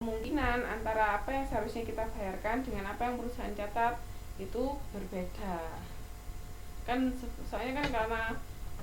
kemungkinan antara apa yang seharusnya kita bayarkan dengan apa yang perusahaan catat itu berbeda. Kan soalnya kan karena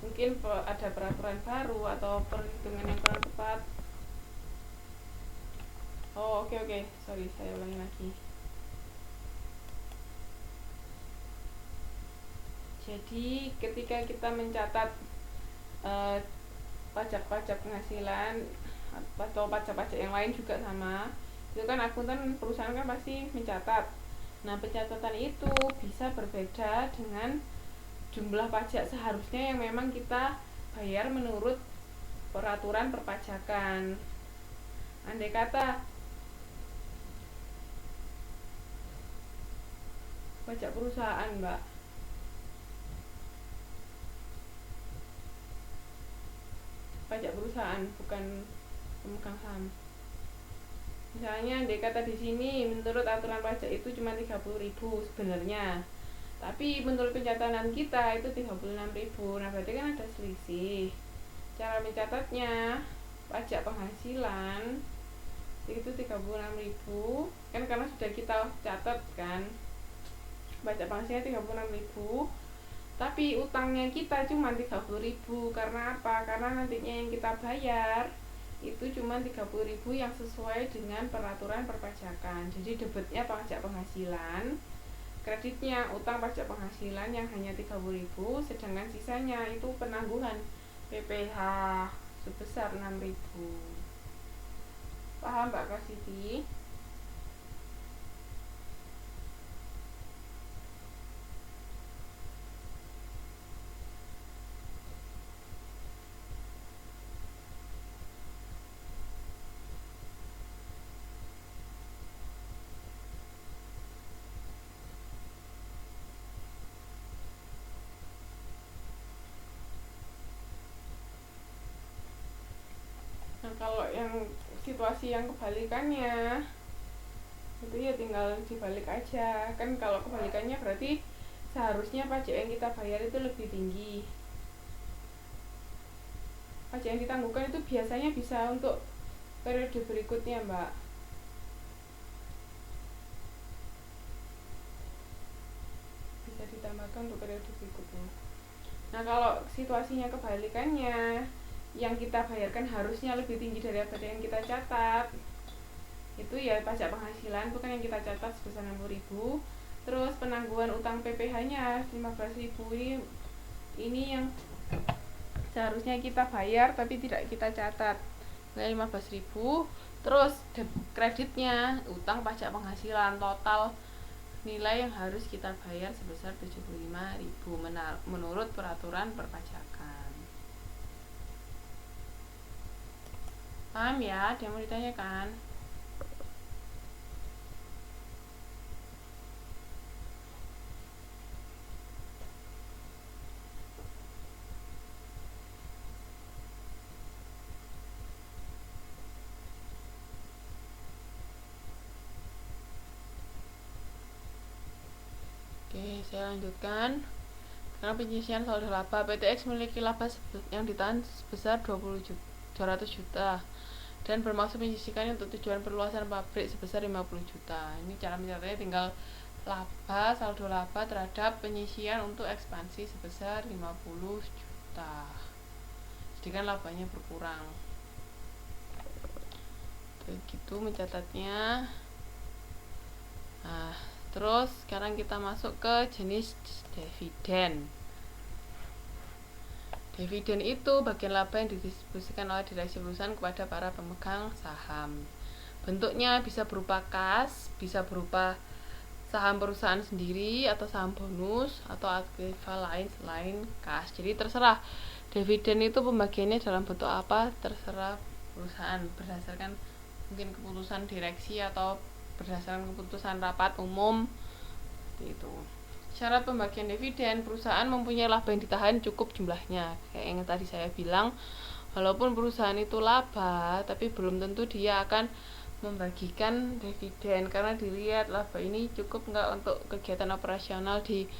mungkin ada peraturan baru atau perhitungan yang kurang tepat. Oke, sorry, saya ulangi lagi. Jadi ketika kita mencatat pajak-pajak penghasilan atau pajak-pajak yang lain juga sama, itu kan akuntan perusahaan kan pasti mencatat. Nah, pencatatan itu bisa berbeda dengan jumlah pajak seharusnya yang memang kita bayar menurut peraturan perpajakan. Andai kata pajak perusahaan, Mbak, pajak perusahaan bukan pemegang saham. Misalnya andai kata di sini menurut aturan pajak itu cuma 30.000 sebenarnya, tapi menurut pencatatan kita itu 36.000. Nah, berarti kan ada selisih. Cara mencatatnya, pajak penghasilan itu 36.000 kan, karena sudah kita catat kan pajak penghasilan 36.000, tapi utangnya kita cuma 30.000. Karena apa? Karena nantinya yang kita bayar itu cuma 30.000 yang sesuai dengan peraturan perpajakan. Jadi debitnya pajak penghasilan, kreditnya utang pajak penghasilan yang hanya 30.000, sedangkan sisanya itu penangguhan PPh sebesar 6.000. Paham Mbak Kasiti? Nah, kalau yang situasi yang kebalikannya itu ya tinggal dibalik aja. Kan kalau kebalikannya berarti seharusnya pajak yang kita bayar itu lebih tinggi. Pajak yang ditangguhkan itu biasanya bisa untuk periode berikutnya, Mbak. Bisa ditambahkan untuk periode berikutnya. Nah, kalau situasinya kebalikannya, yang kita bayarkan harusnya lebih tinggi daripada yang kita catat, itu ya pajak penghasilan, bukan yang kita catat sebesar 60.000. Terus penangguhan utang PPh-nya 15.000. Ini yang seharusnya kita bayar tapi tidak kita catat, 15.000. Terus kreditnya utang pajak penghasilan, total nilai yang harus kita bayar sebesar 75.000 menurut peraturan perpajakan. Paham ya? Ada yang mau ditanyakan? Oke, saya lanjutkan. Karena penyisian saldo laba, PTX memiliki laba yang ditahan sebesar 200 juta dan bermaksud menyisihkannya untuk tujuan perluasan pabrik sebesar 50 juta. Ini cara mencatatnya tinggal laba, saldo laba terhadap penyisian untuk ekspansi sebesar 50 juta. Jadi kan labanya berkurang. Begitu mencatatnya. Nah, terus sekarang kita masuk ke jenis dividen. Dividen itu bagian laba yang didistribusikan oleh direksi perusahaan kepada para pemegang saham. Bentuknya bisa berupa kas, bisa berupa saham perusahaan sendiri atau saham bonus atau aktiva lain selain kas. Jadi terserah dividen itu pembagiannya dalam bentuk apa, terserah perusahaan berdasarkan mungkin keputusan direksi atau berdasarkan keputusan rapat umum itu. Syarat pembagian dividen, perusahaan mempunyai laba yang ditahan cukup jumlahnya. Kayak yang tadi saya bilang, walaupun perusahaan itu laba, tapi belum tentu dia akan membagikan dividen karena dilihat laba ini cukup nggak untuk kegiatan operasional di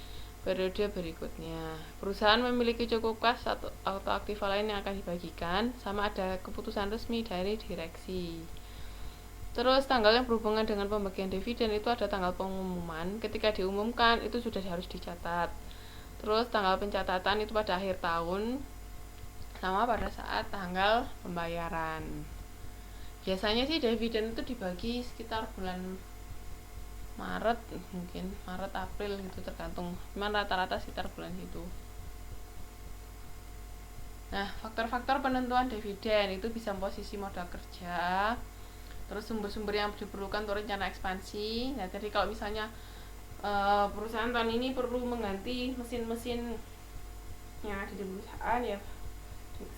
periode berikutnya. Perusahaan memiliki cukup kas atau aktiva lain yang akan dibagikan, sama ada keputusan resmi dari direksi. Terus tanggal yang berhubungan dengan pembagian dividen itu ada tanggal pengumuman. Ketika diumumkan itu sudah harus dicatat. Terus tanggal pencatatan itu pada akhir tahun sama pada saat tanggal pembayaran. Biasanya sih dividen itu dibagi sekitar bulan Maret, mungkin Maret April gitu tergantung. Cuman rata-rata sekitar bulan itu. Nah, faktor-faktor penentuan dividen itu bisa posisi modal kerja, terus sumber-sumber yang diperlukan untuk rencana ekspansi. Nah, jadi kalau misalnya perusahaan tahun ini perlu mengganti mesin-mesin yang ada di perusahaan ya,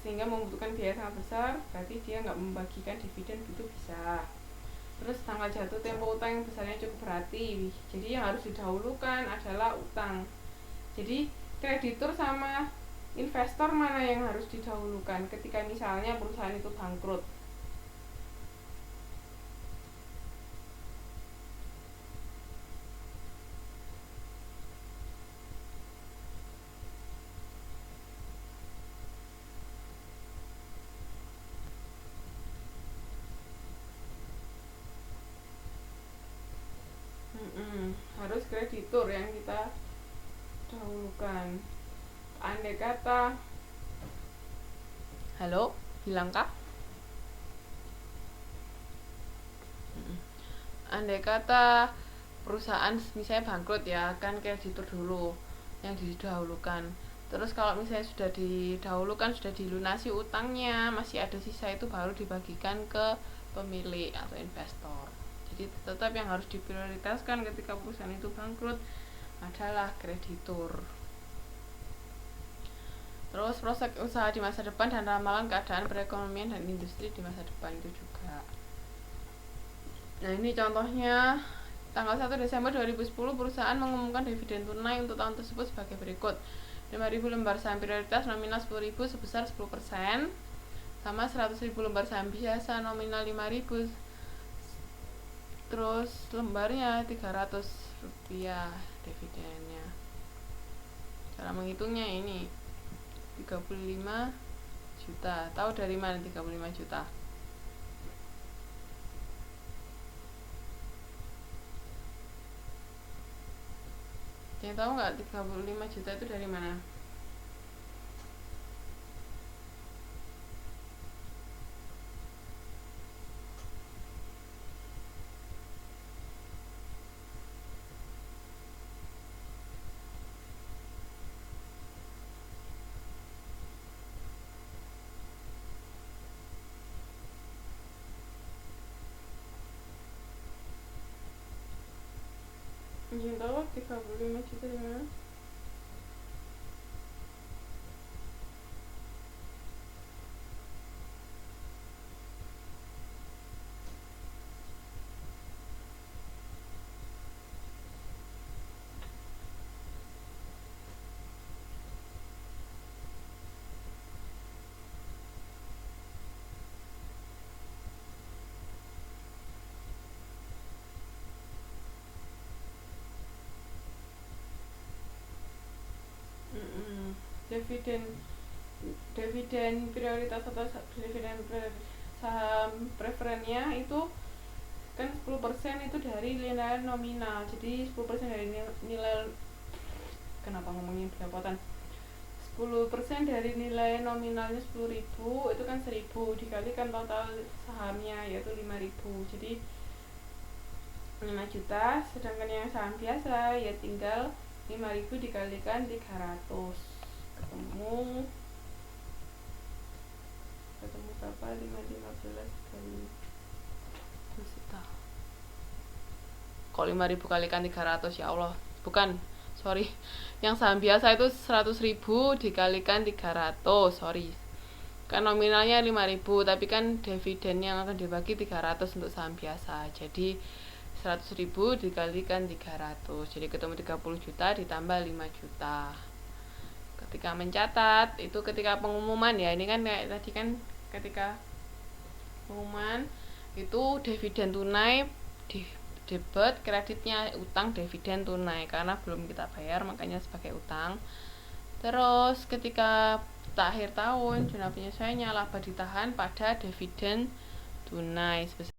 sehingga membutuhkan biaya sangat besar, berarti dia nggak membagikan dividen, itu bisa. Terus tanggal jatuh tempo utang yang besarnya cukup berarti, jadi yang harus didahulukan adalah utang. Jadi kreditur sama investor mana yang harus didahulukan ketika misalnya perusahaan itu bangkrut? Harus kreditur yang kita dahulukan. Andai kata, halo, hilang kah? Andai kata perusahaan misalnya bangkrut ya, kan kreditur dulu yang didahulukan. Terus kalau misalnya sudah didahulukan, sudah dilunasi utangnya, masih ada sisa, itu baru dibagikan ke pemilik atau investor. Jadi tetap yang harus diprioritaskan ketika perusahaan itu bangkrut adalah kreditur. Terus prospek usaha di masa depan dan ramalan keadaan perekonomian dan industri di masa depan itu juga. Nah, ini contohnya tanggal 1 Desember 2010 perusahaan mengumumkan dividen tunai untuk tahun tersebut sebagai berikut. 5.000 lembar saham prioritas nominal 10.000 sebesar 10%, sama 100.000 lembar saham biasa nominal 5.000, terus lembarnya Rp300 dividennya. Cara menghitungnya ini 35 juta. Tahu dari mana 35 juta? Yang tahu nggak 35 juta itu dari mana? Yang tahu 35 juta dari mana? Dividen prioritas atau dividen saham preferennya itu kan 10% itu dari nilai nominal. Jadi 10% dari nilai, kenapa ngomongin pendapatan, 10% dari nilai nominalnya 10.000 itu kan 1.000 dikalikan total sahamnya yaitu 5.000, jadi 5 juta. Sedangkan yang saham biasa ya tinggal 5.000 dikalikan 300, ketemu berapa? 15 kali 2 juta. Kok 5.000 kalikan 300, ya Allah, bukan, sorry, yang saham biasa itu 100.000 dikalikan 300, sorry, kan nominalnya 5.000 tapi kan dividen yang akan dibagi 300 untuk saham biasa, jadi 100.000 dikalikan 300, jadi ketemu 30 juta ditambah 5 juta. Ketika mencatat itu ketika pengumuman ya, ini kan kayak tadi kan ketika pengumuman itu dividen tunai di debit, kreditnya utang, dividen tunai karena belum kita bayar makanya sebagai utang. Terus ketika akhir tahun jurnal penyelesaiannya laba ditahan pada dividen tunai sebesar